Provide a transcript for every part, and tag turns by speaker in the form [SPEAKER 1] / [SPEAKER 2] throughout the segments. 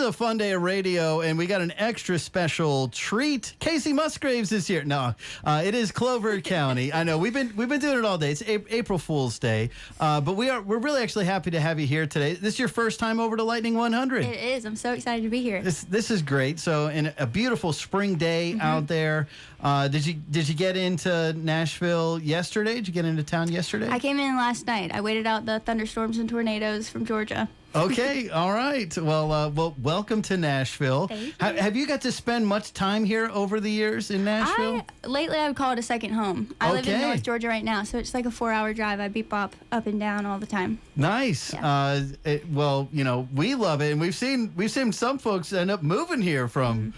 [SPEAKER 1] a fun day of radio, and we got an extra special treat. Casey Musgraves is here. No, it is Clover County. I know we've been doing it all day. It's April Fool's Day, but we're really actually happy to have you here today. This is your first time over to Lightning 100.
[SPEAKER 2] It is. I'm so excited to be here.
[SPEAKER 1] This is great. So, in a beautiful spring day out there. Did you get into Nashville yesterday? Did you get into town yesterday?
[SPEAKER 2] I came in last night. I waited out the thunderstorms and tornadoes from Georgia.
[SPEAKER 1] Okay, all right. Well, welcome to Nashville.
[SPEAKER 2] Thank you.
[SPEAKER 1] Have you got to spend much time here over the years in Nashville?
[SPEAKER 2] Lately, I would call it a second home. I live in North Georgia right now, so it's like a 4-hour drive. I beep bop up and down all the time.
[SPEAKER 1] Nice.
[SPEAKER 2] Yeah.
[SPEAKER 1] Well, we love it, and we've seen some folks end up moving here from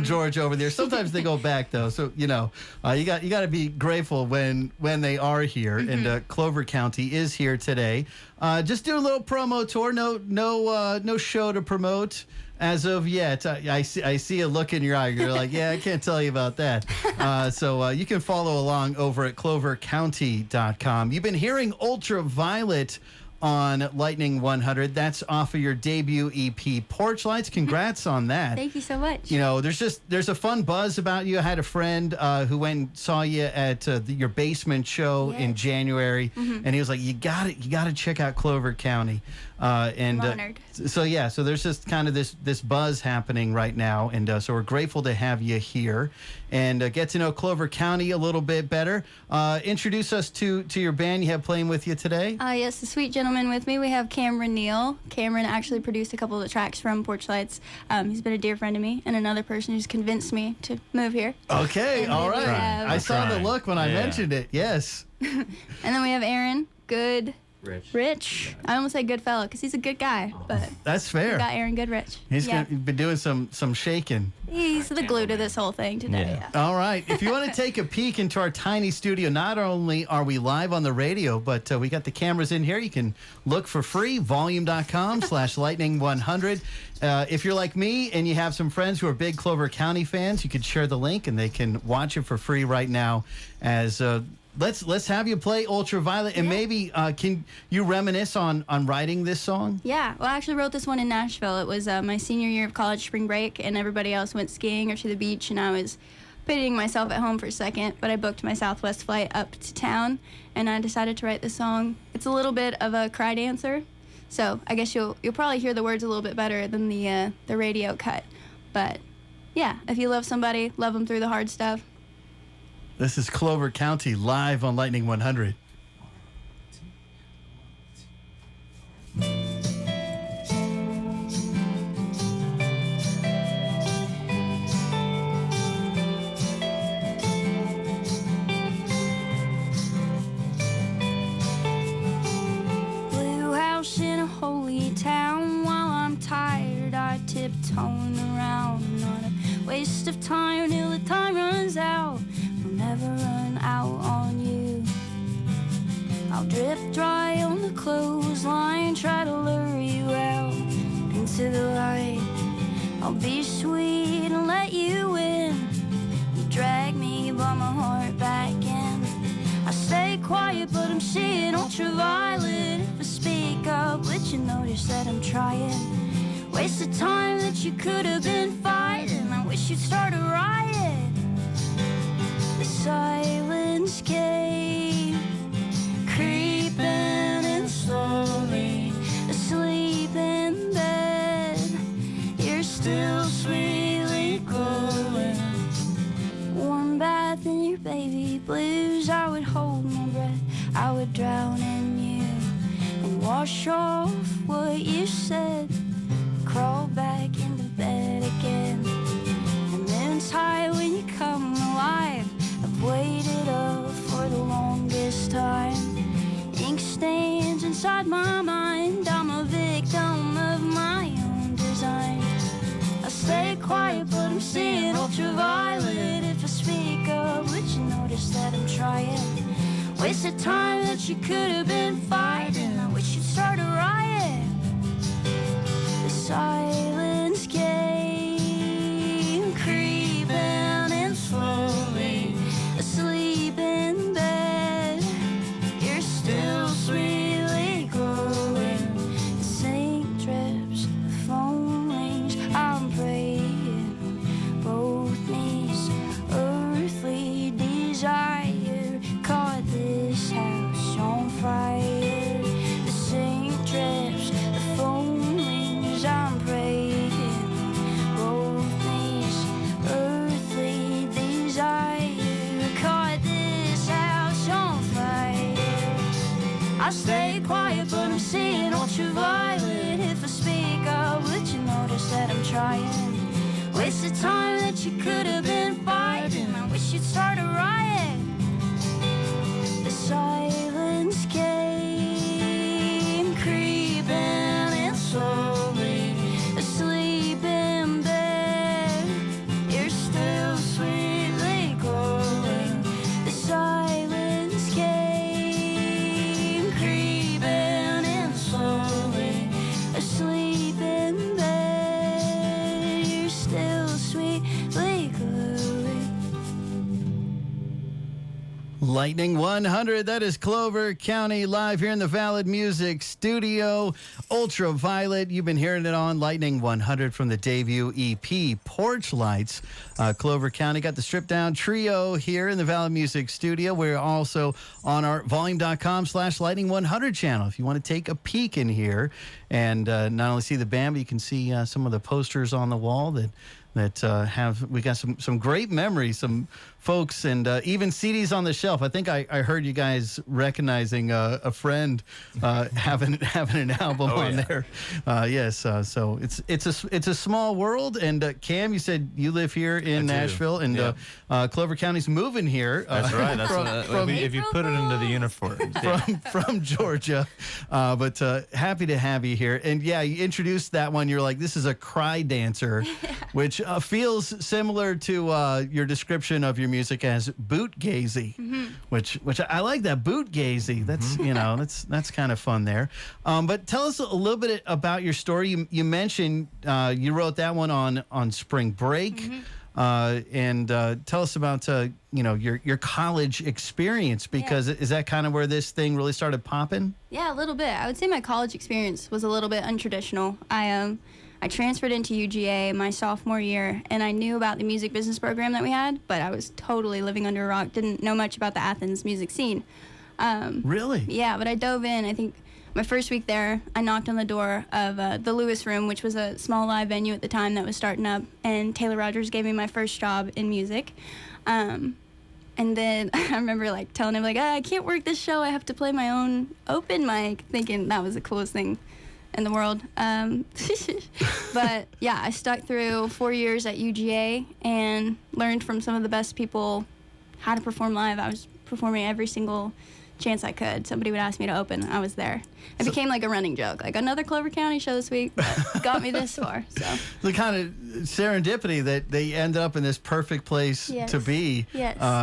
[SPEAKER 1] Georgia over there. Sometimes they go back though, so you got to be grateful when they are here. And Clover County is here today. Just do a little promo tour. No show to promote as of yet. I see a look in your eye. You're like, yeah, I can't tell you about that. So you can follow along over at clovercounty.com. You've been hearing Ultraviolet on Lightning 100. That's off of your debut EP, Porch Lights. Congrats on that.
[SPEAKER 2] Thank you so much.
[SPEAKER 1] There's a fun buzz about you. I had a friend who went and saw you at your basement show in January, and he was like, you got to check out Clover County.
[SPEAKER 2] I'm honored.
[SPEAKER 1] So there's just kind of this buzz happening right now, and so we're grateful to have you here and get to know Clover County a little bit better. Introduce us to your band you have playing with you today.
[SPEAKER 2] Yes, the sweet gentleman with me. We have Cameron Neal. Cameron actually produced a couple of the tracks from Porch Lights. He's been a dear friend to me and another person who's convinced me to move here.
[SPEAKER 1] Okay, all right. I saw the look when I mentioned it. Yes.
[SPEAKER 2] And then we have Aaron. Rich. I almost say good fellow because he's a good guy, but
[SPEAKER 1] that's fair.
[SPEAKER 2] We got Aaron Goodrich.
[SPEAKER 1] He's been doing some shaking.
[SPEAKER 2] He's the glue to this whole thing today.
[SPEAKER 1] Yeah. All right. If you want to take a peek into our tiny studio, not only are we live on the radio, but we got the cameras in here. You can look for free, volume.com/lightning100. If you're like me and you have some friends who are big Clover County fans, you could share the link and they can watch it for free right now as Let's have you play Ultraviolet, and maybe can you reminisce on writing this song?
[SPEAKER 2] Yeah, well, I actually wrote this one in Nashville. It was my senior year of college spring break, and everybody else went skiing or to the beach, and I was pitying myself at home for a second, but I booked my Southwest flight up to town, and I decided to write this song. It's a little bit of a cry dancer, so I guess you'll probably hear the words a little bit better than the radio cut. But yeah, if you love somebody, love them through the hard stuff.
[SPEAKER 1] This is Clover County live on Lightning 100.
[SPEAKER 2] Blue house in a holy town. While I'm tired, I tiptoeing around on a waste of time till the time runs out. Never run out on you. I'll drip dry on the clothesline, try to lure you out into the light. I'll be sweet and let you in. You drag me, but my heart back in. I stay quiet, but I'm seeing ultraviolet. If I speak up, let you notice that I'm trying. Waste of time that you could have been fighting. I wish you'd start a riot. The silence came, creeping in slowly, asleep in bed. You're still sweetly glowing. Warm bath in your baby blues. I would hold my breath, I would drown in you and wash off what you said. Crawl back into bed again. And then it's high when you come alive. I've waited up for the longest time. Ink stains inside my mind. I'm a victim of my own design. I stay quiet, but I'm seeing ultraviolet. If I speak up, would you notice that I'm trying? Waste of time that you could have been fighting. I wish you'd start a riot. The silence came, creeping in slowly, asleep in bed. You're still sweetly glowing. The sink drips, the phone rings. I I'm praying. Both knees, earthly desire, caught this house on fire. The sink drips, the phone rings, I'm praying. Both knees, earthly desire, caught this house on fire. I stay quiet, but I'm seeing ultraviolet. If I speak up, would you notice that I'm trying? Wasted time that you could have been fighting. I wish you'd start a riot. The silence came creeping in slowly. Asleep in bed, you're still sweetly glowing. The silence came creeping in slowly. Asleep in bed, you're still sweetly glowing.
[SPEAKER 1] Lightning 100, that is Clover County live here in the Valid Music Studio. Ultraviolet, you've been hearing it on Lightning 100 from the debut EP, Porch Lights. Clover County got the stripped down trio here in the Valid Music Studio. We're also on our volume.com/lightning100 channel if you want to take a peek in here and not only see the band, but you can see some of the posters on the wall that we got some great memories, some folks, and even CDs on the shelf. I think I heard you guys recognizing a friend having an album on there. Yes, so it's a small world. And Cam, you said you live here in Nashville, and Clover County's moving here.
[SPEAKER 3] That's right. That's if you put it into the uniform.
[SPEAKER 1] From Georgia, but happy to have you here. And yeah, you introduced that one. You're like, this is a cry dancer, which feels similar to your description of your music as bootgazy, which I like that, bootgazy. That's that's kind of fun there. But tell us a little bit about your story. You mentioned you wrote that one on spring break, and tell us about your college experience, because is that kind of where this thing really started popping?
[SPEAKER 4] Yeah, a little bit. I would say my college experience was a little bit untraditional. I transferred into UGA my sophomore year, and I knew about the music business program that we had, but I was totally living under a rock, didn't know much about the Athens music scene.
[SPEAKER 1] Really?
[SPEAKER 4] Yeah, but I dove in. I think my first week there, I knocked on the door of the Lewis Room, which was a small live venue at the time that was starting up, and Taylor Rogers gave me my first job in music. And then I remember telling him I can't work this show, I have to play my own open mic, thinking that was the coolest thing in the world. But yeah, I stuck through 4 years at UGA and learned from some of the best people how to perform live. I was performing every single chance I could. Somebody would ask me to open, I was there. It became like a running joke, another Clover County show this week, but got me this far. So
[SPEAKER 1] the kind of serendipity that they end up in this perfect place to be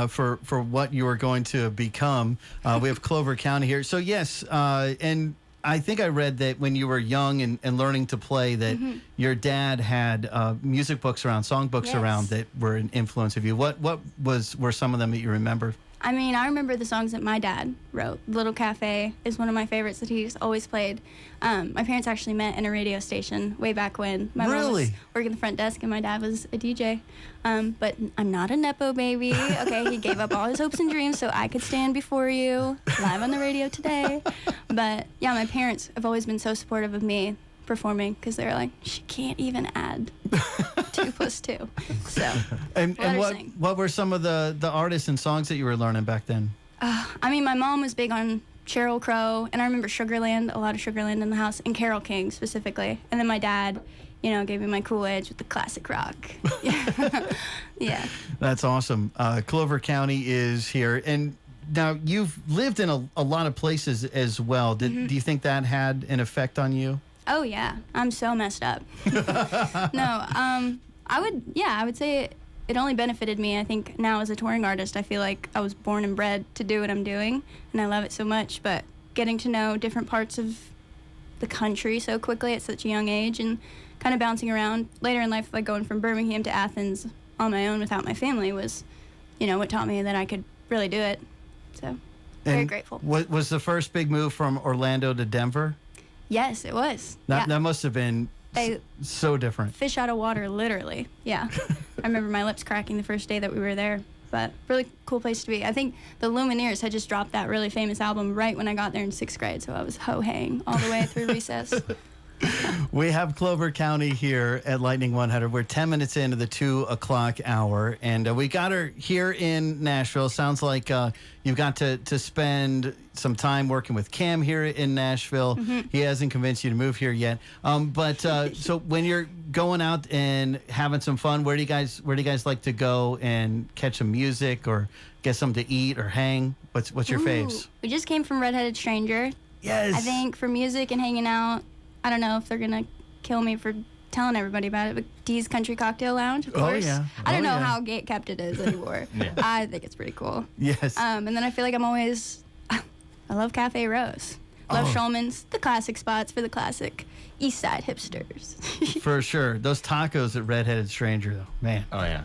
[SPEAKER 1] for what you are going to become. We have Clover County here. So yes, and I think I read that when you were young and learning to play that your dad had music books around, song books around that were an influence of you. What were some of them that you remember?
[SPEAKER 4] I mean, I remember the songs that my dad wrote. Little Cafe is one of my favorites that he's always played. My parents actually met in a radio station way back when. My mom was working the front desk and my dad was a DJ. But I'm not a Nepo baby. Okay, he gave up all his hopes and dreams so I could stand before you live on the radio today. But yeah, my parents have always been so supportive of me performing, because they're like, she can't even add 2 + 2. So,
[SPEAKER 1] and what were some of the artists and songs that you were learning back then?
[SPEAKER 4] I mean, my mom was big on Sheryl Crow, and I remember Sugarland, a lot of Sugarland in the house, and Carole King specifically. And then my dad, gave me my cool edge with the classic rock. Yeah.
[SPEAKER 1] That's awesome. Clover County is here, and now you've lived in a lot of places as well. Do you think that had an effect on you?
[SPEAKER 4] Oh, yeah. I'm so messed up. No, I would say it only benefited me. I think now as a touring artist, I feel like I was born and bred to do what I'm doing, and I love it so much. But getting to know different parts of the country so quickly at such a young age, and kind of bouncing around later in life, going from Birmingham to Athens on my own without my family was, what taught me that I could really do it. So, very grateful.
[SPEAKER 1] What was the first big move from Orlando to Denver?
[SPEAKER 4] Yes, it was.
[SPEAKER 1] That must have been
[SPEAKER 4] They
[SPEAKER 1] so different.
[SPEAKER 4] fish out of water, literally. Yeah. I remember my lips cracking the first day that we were there. But really cool place to be. I think the Lumineers had just dropped that really famous album right when I got there in 6th grade, so I was ho-haying all the way through recess.
[SPEAKER 1] We have Clover County here at Lightning 100. We're 10 minutes into the 2 o'clock hour, and we got her here in Nashville. Sounds like you've got to spend some time working with Cam here in Nashville. Mm-hmm. He hasn't convinced you to move here yet. But so when you're going out and having some fun, where do you guys like to go and catch some music or get something to eat or hang? What's your faves?
[SPEAKER 4] We just came from Redheaded Stranger.
[SPEAKER 1] Yes.
[SPEAKER 4] I think for music and hanging out, I don't know if they're going to kill me for telling everybody about it, but Dee's Country Cocktail Lounge, of course.
[SPEAKER 1] Oh, yeah.
[SPEAKER 4] I don't know how gate kept it is anymore.
[SPEAKER 3] Yeah.
[SPEAKER 4] I think it's pretty cool.
[SPEAKER 1] Yes.
[SPEAKER 4] And then I feel like I love Cafe Rose. Love Schulman's, the classic spots for the classic East Side hipsters.
[SPEAKER 1] For sure. Those tacos at Redheaded Stranger, though, man.
[SPEAKER 3] Oh, yeah.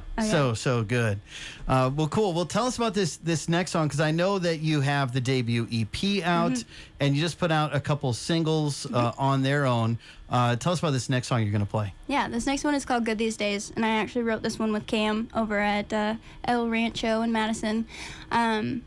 [SPEAKER 1] So good. Well, cool. Well, tell us about this next song, because I know that you have the debut EP out, and you just put out a couple singles on their own. Tell us about this next song you're going to play.
[SPEAKER 4] Yeah, this next one is called Good These Days, and I actually wrote this one with Cam over at El Rancho in Madison. I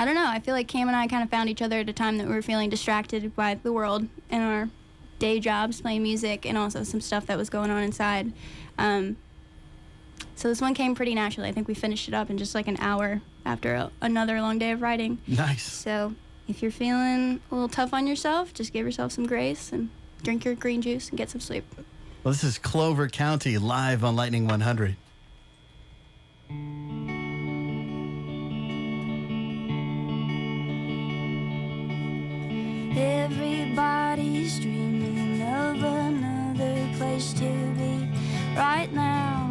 [SPEAKER 4] don't know. I feel like Cam and I kind of found each other at a time that we were feeling distracted by the world and our day jobs, playing music, and also some stuff that was going on inside. So this one came pretty naturally. I think we finished it up in just like an hour after another long day of writing.
[SPEAKER 1] Nice.
[SPEAKER 4] So if you're feeling a little tough on yourself, just give yourself some grace and drink your green juice and get some sleep.
[SPEAKER 1] Well, this is Clover County live on Lightning 100.
[SPEAKER 2] Everybody's dreaming of another place to be right now.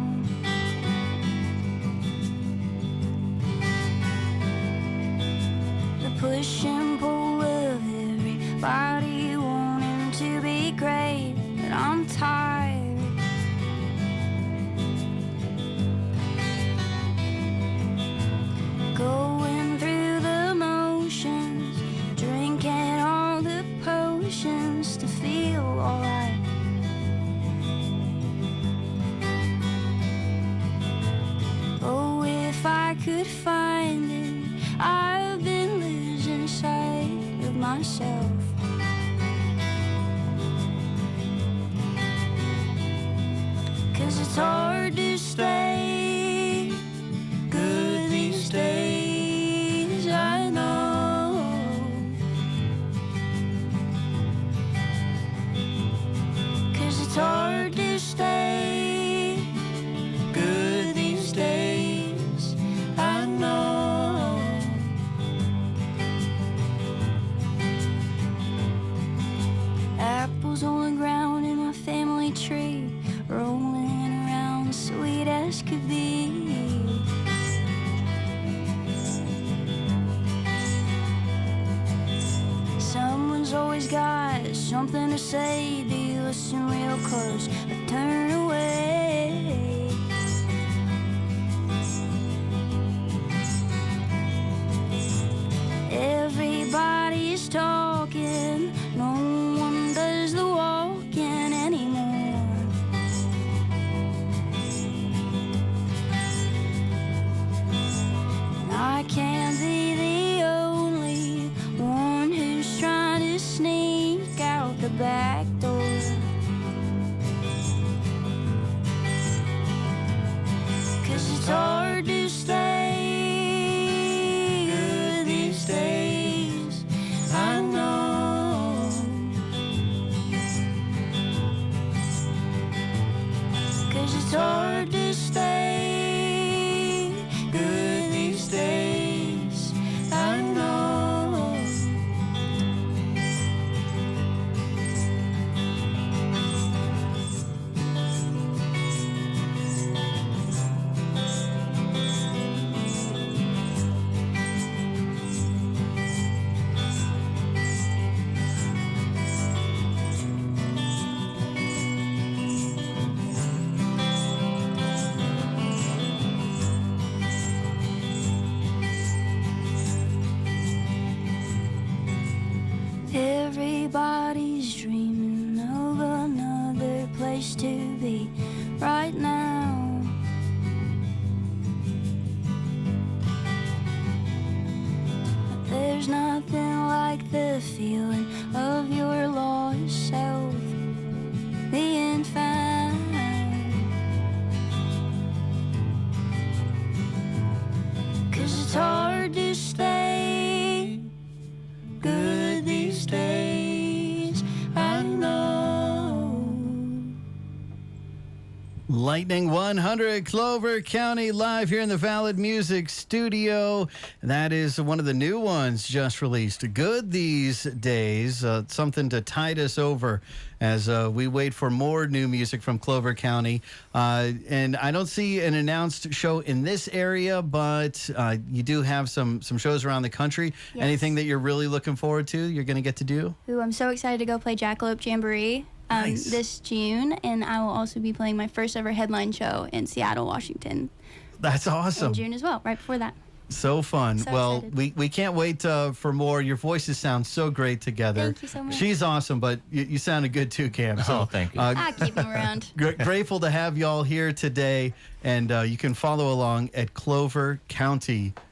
[SPEAKER 2] The push and pull of everybody wanting to be great, but I'm tired. Going through the motions, drinking all the potions to feel alright. Oh, if I could find it, I've been losing sight of myself. Cause it's hard to stay good these days, I know. Cause it's hard to stay good these days, I know. Apples on the ground in my family tree, rolling around sweet as could be. Someone's always got something to say. Do you listen real close or turn away? Everybody's talking, no one does the walking anymore. And I can't be the only one who's trying to sneak out the back door. Cause it's hard to stay good these days, I know. Cause it's hard to stay good these days, I know. right now. There's nothing like the feeling of your lost self being found. 'Cause it's hard to stay good these days, I know.
[SPEAKER 1] Lightning 100 Clover County live here in the Valid Music Studio. That is one of the new ones just released. Good these days. Something to tide us over as we wait for more new music from Clover County. And I don't see an announced show in this area, but you do have some shows around the country.
[SPEAKER 4] Yes.
[SPEAKER 1] Anything that you're really looking forward to, you're going to get to do?
[SPEAKER 4] Ooh, I'm so excited to go play Jackalope Jamboree
[SPEAKER 1] Nice.
[SPEAKER 4] this June, and I will also be playing my first ever headline show in Seattle, Washington
[SPEAKER 1] That's awesome.
[SPEAKER 4] in June as well, right before that.
[SPEAKER 1] So fun.
[SPEAKER 4] So
[SPEAKER 1] well,
[SPEAKER 4] excited.
[SPEAKER 1] we can't wait for more. Your voices sound so great together.
[SPEAKER 4] Thank you so much.
[SPEAKER 1] She's awesome, but you sounded good too, Cam. So,
[SPEAKER 3] Oh, thank you.
[SPEAKER 4] I keep them around.
[SPEAKER 1] Grateful to have y'all here today, and you can follow along at Clover County